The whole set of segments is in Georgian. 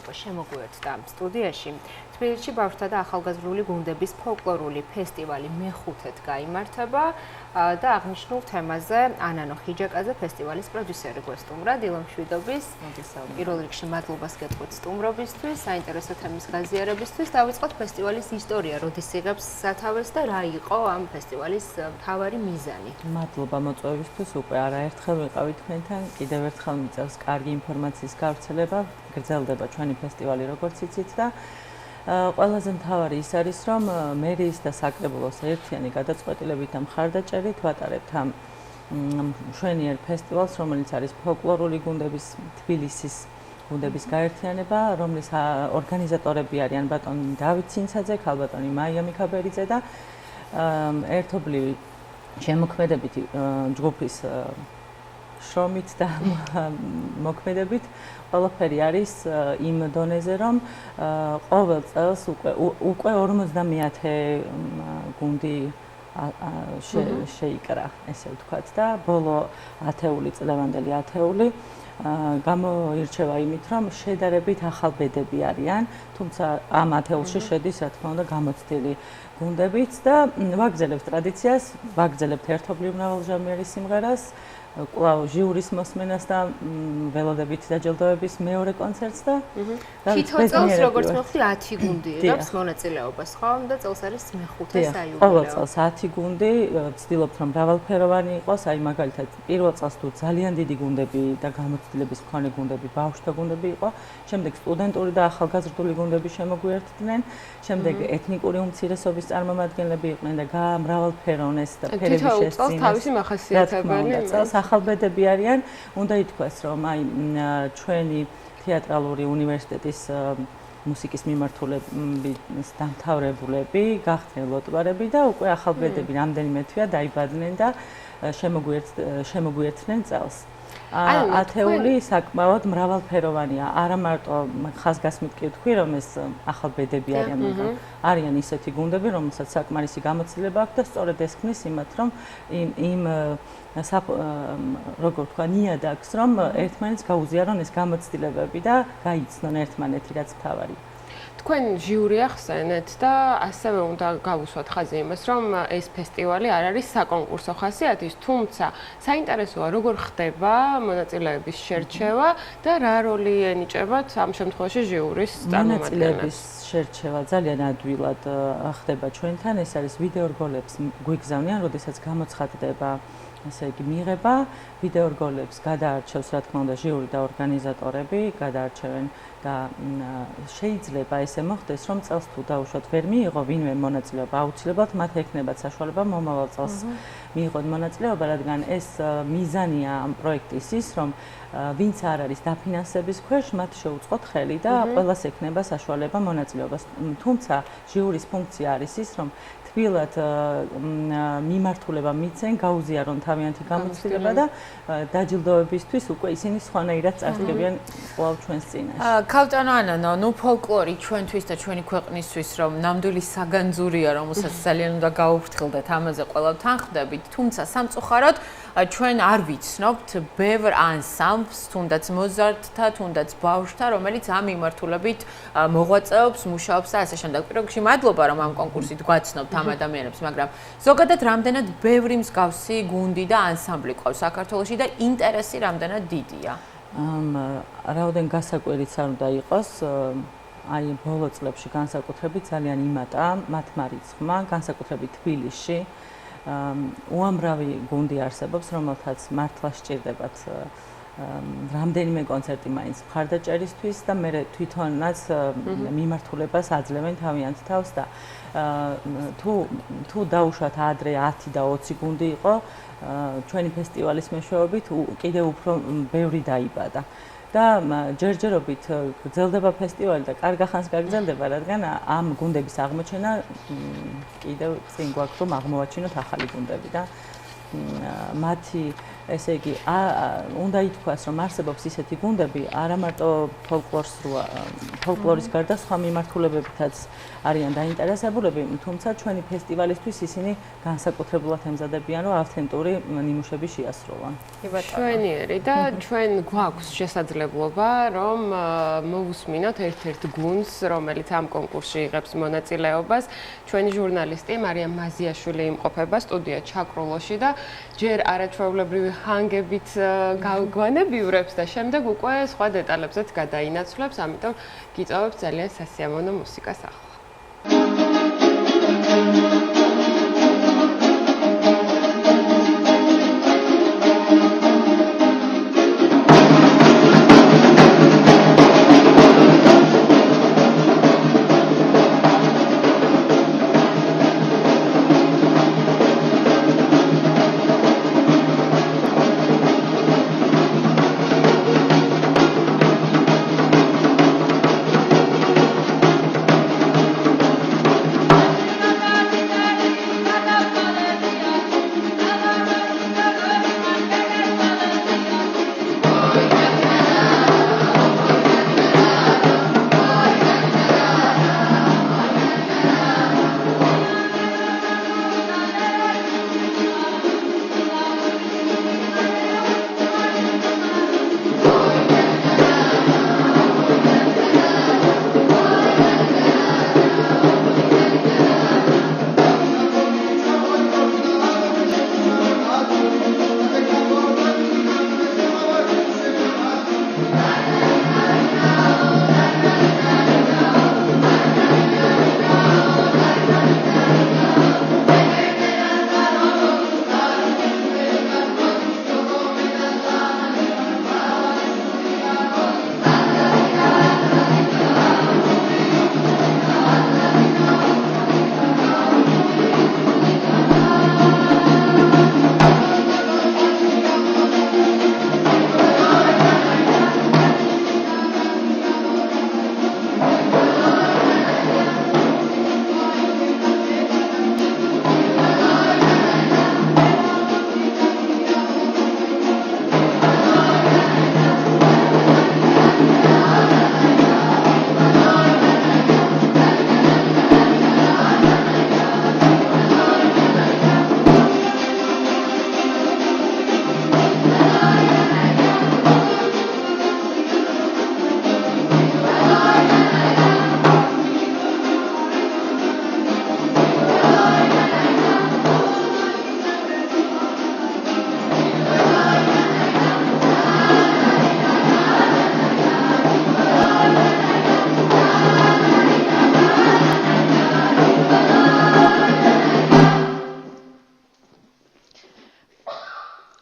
უკვე შემოგვიერთდა სტუდიაში. თბილისში ბავშვთა და ახალგაზრდული გუნდების ფოლკლორული ფესტივალი მე-5-ად გაიმართება და აღნიშნულ თემაზე ანანო ხიჯაკაძე ფესტივალის პროდიუსერი გვესტუმრა. დილომშვიდობის. პირველ რიგში მადლობას გეტყვით სტუმრობისთვის, საინტერესო თემის გაზიარებისთვის. დავიწყოთ ფესტივალის ისტორია, როდის იღებს სათავეს და რა იყო ამ ფესტივალის მთავარი მიზანი. მადლობა მოწვევისთვის, უკვე არაერთხელ ვიყავით თქვენთან, კიდევ ერთხელ მიწევს კარგი ინფორმაციის გავრცელება, გრძელდება ჩვენი ფესტივალი როგორც იცით და ყველაზე მთავარი ის არის, რომ მერიის და საკრებულოს ერთიანი გადაწყვეტილებით და მხარდაჭერით ვატარებთ ამ მშვენიერ ფესტივალს, რომელიც არის ფოლკლორული გუნდების თბილისის გუნდების გაერთიანება, რომლის ორგანიზატორები არიან ბატონი დავით ცინცაძე, ქალბატონი მაია მიქაბერიძე და ერთობლივი შემოქმედებითი ჯგუფის შრომით და მოქმედებით ყველაფერი არის იმ დონეზე, რომ ყოველ წელს უკვე 50-ე გუნდი შეიკრა, ესე ვთქვათ და ბოლო ათეული წლევანდელი ათეული გამოირჩევა იმით, რომ შედარებით ახალ ბედები არიან, თუმცა ამ ათეულში შედის, რა თქმა უნდა, გამოცდილი გუნდებიც და ვაგრძელებთ ტრადიციას, ვაგრძელებთ ერთობლივ მრავალჟამიერი სიმღერას, კვლავ ჟიურის მოსმენას და ველოდებით დაჯილდოების მეორე კონცერტს და თითო წელს როგორც მოხდი 10 გუნდი იღებს მონაწილეობას, ხო? და წელს არის მე-5 საიუბილეო. ყოველ წელს 10 გუნდი, ვცდილობთ რომ მრავალფეროვანი იყოს, აი მაგალითად პირველ წელს თუ ძალიან დიდი გუნდები და გამოცდილების მქონე გუნდები, ბავშვთა გუნდები იყო, შემდეგ სტუდენტური და ახალგაზრდული გუნდები შემოგვიერთდნენ, შემდეგ ეთნიკური უმცირესობის წარმომადგენლები იყვნენ და მრავალფეროვნეს და ფერების შესწინეს. თითო წელს თავისი მახასიათებელი ახალბედები არიან, უნდა ითქვას, რომ აი ჩვენი თეატრალური უნივერსიტეტის მუსიკის მიმართულების დამთავრებულები გახდნენ ლოტვარები და უკვე ახალბედები რამდენიმე თვეა დაიბადნენ და შემოგვიერთდნენ წელს. ათეული საკმაოდ მრავალფეროვანია, არა მარტო ხაზგასმით კი ვთქვი, რომ ეს ახალბედები არიან, მაგრამ არიან ისეთი გუნდები, რომელსაც საკმარისი გამოცდილება აქვს და სწორედ ეს ქმნის იმათ, რომ იმ როგორ ვთქვა, ნიადაგს, რომ ერთმანეთს გაუზიარონ ეს გამოცდილებები და გაიცნონ ერთმანეთი, რაც მთავარია. თქვენ ჟიური ახსენეთ და ასევე უნდა გავუსვათ ხაზი იმას, რომ ეს ფესტივალი არ არის საკონკურსო ხასიათის, თუმცა საინტერესოა როგორ ხდება მონაწილეების შერჩევა და რა როლი ენიჭებათ ამ შემთხვევაში ჟიურის წარმომადგენლებს. მონაწილეების შერჩევა ძალიან ადვილად ხდება ჩვენთან, ეს არის ვიდეო რგოლებს გვიგზავნიან, როდესაც გამოცხადდება ესე იგი მიღება, ვიდეო რგოლებს გადაარჩევს რა თქმა უნდა ჟიური და ორგანიზატორები, გადაარჩევენ და შეიძლება ესე მოხდეს, რომ წელს თუ დაუშვათ ვერ მიიღო ვინმე მონაწილეობა, აუცილებლად მათ ექნებათ საშუალება მომავალ წელს მიიღონ მონაწილეობა, რადგან ეს მიზანია ამ პროექტის ის, რომ ვინც არ არის დაფინანსების ქვეშ, მათ შეუწყოთ ხელი და ყველას ექნება საშუალება მონაწილეობას. თუმცა ჟიურის ფუნქცია არის ის, რომ თბილად მიმართულება მიცენ, გაუზიარონ თავიანთი გამოცდილება და დაჯილდოებისთვის უკვე ისინი სხვანაირად წარდგებიან კვლავ ჩვენს წინაშე. ქალბატონო ანანო, ნუ ფოლკლორი ჩვენთვის და ჩვენი ქვეყნისთვის, რომ ნამდვილი საგანძურია, რომელსაც ძალიან უნდა გაუფრთხილდეთ, ამაზე ყველა თანხმდებით, თუმცა სამწუხაროდ ჩვენ არ ვიცნობთ ბევრ ანსამბლს, თუნდაც მოზარდთა, თუნდაც ბავშვთა, რომელიც ამ მიმართულებით მოღვაწეობს, მუშაობს და ასე შემდეგ. პირველ რიგში მადლობა, რომ ამ კონკურსით გვაცნობთ ამ ადამიანებს, მაგრამ ზოგადად რამდენად ბევრი მსგავსი გუნდი და ანსამბლი ყავს საქართველოში და ინტერესი რამდენად დიდია? რაოდენ გასაკვირიც არ უნდა იყოს, აი ბოლო წლებში განსაკუთრებით ძალიან იმატა მათმა რიცხვმა, განსაკუთრებით თბილისში. უამრავი გუნდი არსებობს, რომელთაც მართლა სჭირდებათ რამდენიმე კონცერტი მაინც მხარდაჭერისთვის და მე თვითონაც მიმართულებას აძლევენ თავიანთ თავს და თუ დაუშვათ ადრე 10 და 20 გუნდი იყო, ჩვენი ფესტივალის მეშვეობით კიდევ უფრო ბევრი დაიბადა. და ჯერჯერობით გრძელდება ფესტივალი და კარგ ახანს გაგრძელდება, რადგან ამ გუნდების აღმოჩენა კიდევ წინ გვაქვს, რომ აღმოვაჩინოთ ახალი გუნდები და მათი ესე იგი, უნდა ითქვას, რომ არსებობს ისეთი გუნდები, არა მარტო ფოლკლორის გარდა სხვა მიმართულებებითაც არიან დაინტერესებულები, თუმცა ჩვენი ფესტივალისთვის ისინი განსაკუთრებულად ემზადებიან, რომ ავთენტური ნიმუშები შეასრულონ. ჩვენიერი და ჩვენ გვაქვს შესაძლებლობა, რომ მოვუსმინოთ ერთ-ერთ გუნდს, რომელიც ამ კონკურსში იღებს მონაწილეობას. ჩვენი ჟურნალისტი მარიამ მაზიაშვილი იმყოფება სტუდია ჩაკრულოში და ჯერ არაჩვეულებრივი ჰანგებით გვანებიურებს და შემდეგ უკვე სხვა დეტალებზეც გადაინაცვლებს, ამიტომ გიწევებს ძალიან სასიამოვნო მუსიკას ახლა.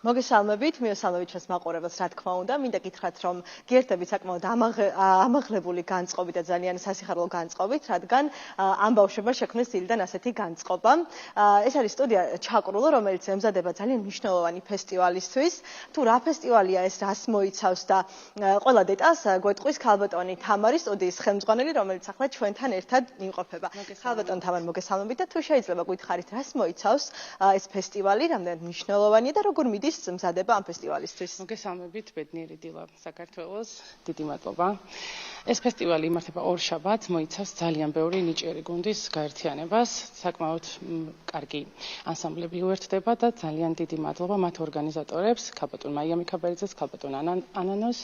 მოგესალმებით, მიესალმებით ჩვენს მაყურებელს, რა თქმა უნდა, მინდა გითხრათ, რომ გიერთებით საკმაოდ ამაღლებული განწყობით და ძალიან სასიხარულო განწყობით, რადგან ამ ბავშვებმა შექმნეს დილიდან ასეთი განწყობა. ეს არის სტუდია ჩაკრულო, რომელიც ემზადება ძალიან მნიშვნელოვანი ფესტივალისთვის. თუ რა ფესტივალია ეს, რას მოიცავს და ყველა დეტალს გვეტყვის ქალბატონი თამარი, სტუდიის ხელმძღვანელი, რომელიც ახლა ჩვენთან ერთად იმყოფება. ქალბატონ თამარ, მოგესალმებით და თუ შეიძლება გითხარით, რას მოიცავს ეს ფესტივალი, რამდენად მნიშვნელოვანია და როგორ მიდის მზადება ამ ფესტივალისთვის. მოგესალმებით, ბედნიერი დილა საქართველოს. დიდი მადლობა. ეს ფესტივალი იმართება ორ შაბათს, მოიცავს ძალიან ბევრი ნიჭიერი გუნდის გაერთიანებას, საკმაოდ კარგი ანსამბლები უერთდება და ძალიან დიდი მადლობა მათ ორგანიზატორებს, ქალბატონ მაია მიქაბერიძეს, ქალბატონ ანანოს,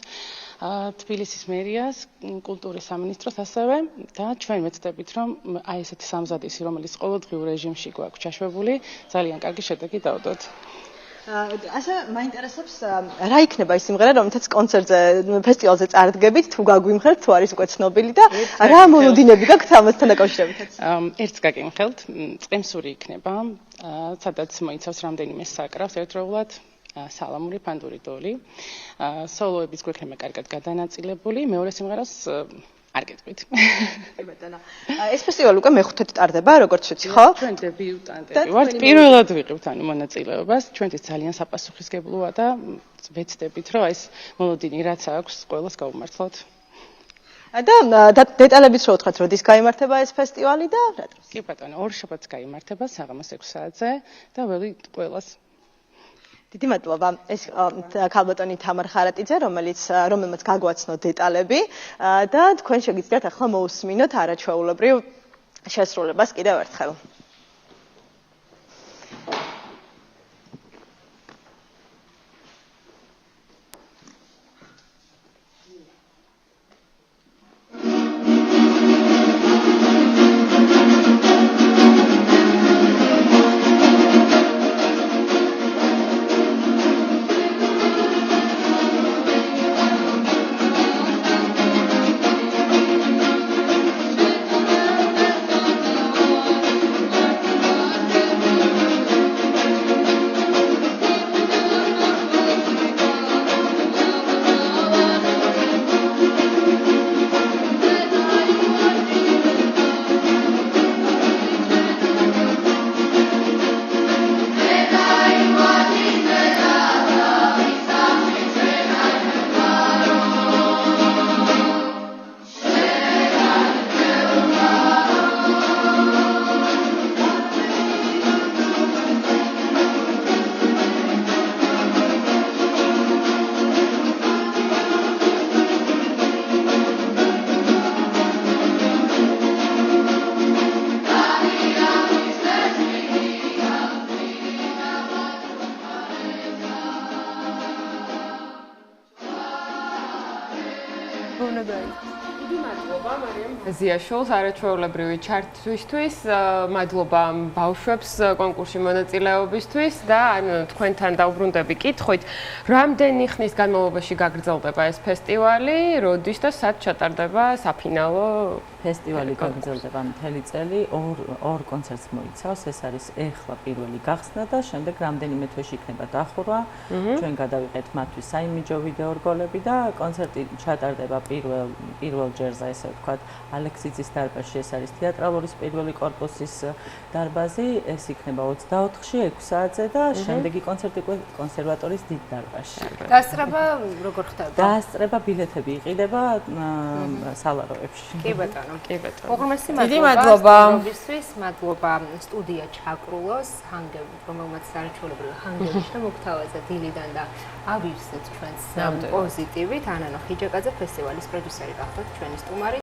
თბილისის მერიას, კულტურის სამინისტროს ასევე და ჩვენ ვეცდებით, რომ აი ესეთი სამზადისი, რომელიც ყოველდღიურ რეჟიმში გვაქვს ჩაშვებული, ძალიან კარგი შედეგი დავდოთ. ასე მაინტერესებს რა იქნება ის სიმღერა, რომელთაც კონცერტზე, ფესტივალზე წარდგებით, თუ გაგვიმხელთ, თუ არის უკვე ცნობილი და რა მოლოდინები გაქვთ ამასთან დაკავშირებითაც? ერთს გაგიმხელთ, წემსური იქნება, სადაც მოიცავს რამდენიმე საკრავს ერთდროულად, სალამური, ფანდური დოლი. სოლოებიც გვექნება კარგად გადანაწილებული, მეორე სიმღერას არ გეტყვით. ეს ფესტივალი უკვე მეხუთედ ტარდება, როგორც ვიცი, ხო? ჩვენ დებიუტანტები ვართ, პირველად ვიღებთ ანუ მონაწილეობას, ჩვენთვის ძალიან საპასუხისმგებლოა და ვეცდებით, რომ ეს მოლოდინი რაც აქვს, ყველას გავუმართლოთ. და დეტალებით რო ვთქვათ, როდის გაიმართება ეს ფესტივალი და რა დროს? კი ბატონო, ორ შაბათს გაიმართება საღამოს 6 საათზე და ველი ყველას დიდი მადლობა. ეს ქალბატონი თამარ ხარატიძე, რომელმაც გაგვაცნო დეტალები და თქვენ შეგიძლიათ ახლა მოусმინოთ არაჩვეულებრივ შესრულებას კიდევ ერთხელ. ზიაშვილს არაჩვეულებრივი ჩართვისთვის, მადლობა ბავშვებს კონკურსში მონაწილეობისთვის და თქვენთან დავბრუნდები კითხვით, რამდენი ხნის განმავლობაში გაგრძელდება ეს ფესტივალი, როდის და სად ჩატარდება საფინალო ფესტივალი გაგრძელდება მთელი წელი, ორ კონცერტს მოიცავს, ეს არის ეხლა პირველი გახსნა და შემდეგ რამდენიმე თვეში იქნება დახურვა. ჩვენ გადავიყეთ მათთვის საიმიჯო ვიდეო რგოლები და კონცერტი ჩატარდება პირველ ჯერზე, ესე ვთქვათ, ალექსიძის დარბაზში, ეს არის თეატრალურის პირველი კორპუსის დარბაზი, ეს იქნება 24-ში 6 საათზე და შემდეგი კონცერტი კონსერვატორის დიდ დარბაზში. დასწრება როგორ ხდება? დასწრება ბილეთები იყიდება სალაროებში. კი ბატონო. კი ბატონო. უღრმესი დიდი მადლობა. მადლობა სტუდია ჩაკრულოს, ჰანგებ, რომელმაც არაჩვეულებრივი ჰანგების და მოგთავაზა დილიდან და ავივსეთ ჩვენს პოზიტივით. ანანო ხიჯაკაძე ფესტივალის პროდიუსერი გახდათ ჩვენი სტუმარი.